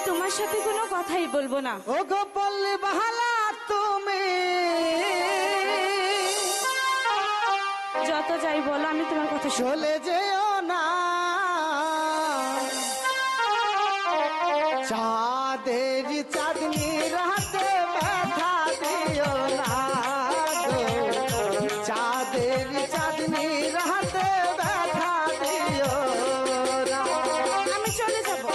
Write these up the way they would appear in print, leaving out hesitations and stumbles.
তোমার সাথে কোনো কথাই বলবো না। ও গো পল্লী বাহালা তুমি যত যাই বলো আমি তোমার কথা চলে যেও না, চাঁদের চাঁদনি রাতে ব্যথা দিও না গো, চাঁদের চাঁদনি রাতে ব্যথা দিও না। আমি চলে যাবো।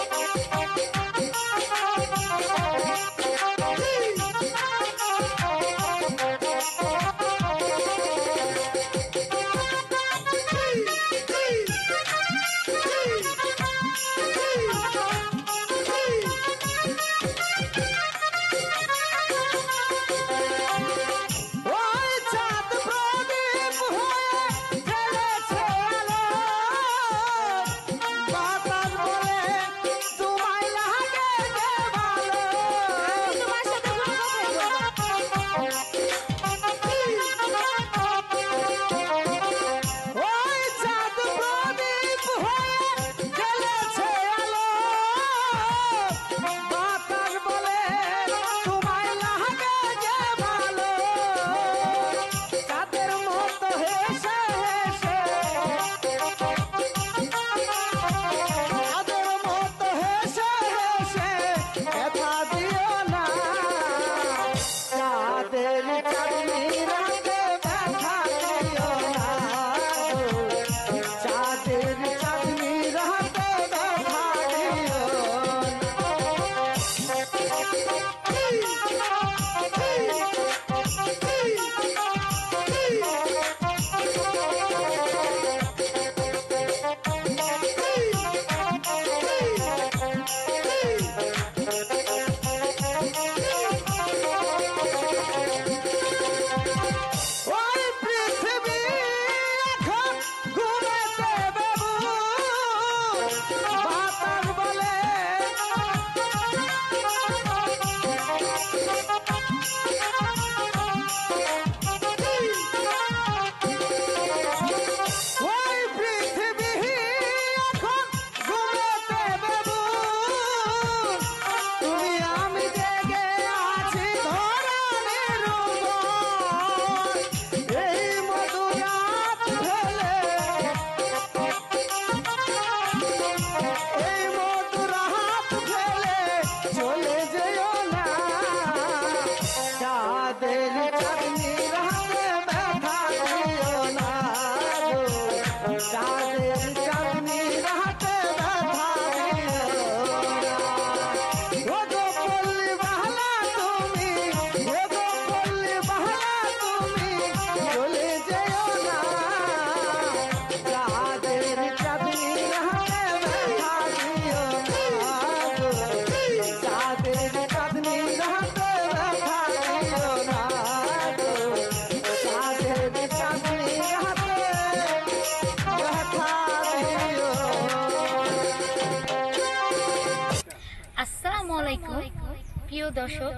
প্রিয় দর্শক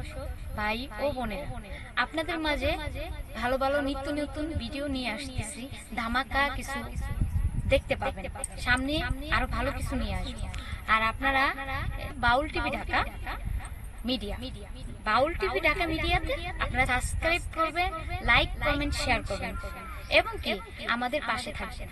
ভাই ও বোনেরা, আপনাদের মাঝে ভালো ভালো নিত্য নতুন ভিডিও নিয়ে আসতেছি। ধামাকা কিছু দেখতে পাবেন, সামনে আরো ভালো কিছু নিয়ে আসবো। আর আপনারা বাউল টিভি ঢাকা মিডিয়া, বাউল টিভি ঢাকা মিডিয়াতে আপনারা সাবস্ক্রাইব করবেন, লাইক কমেন্ট শেয়ার করবেন এবং কি আমাদের পাশে থাকবেন।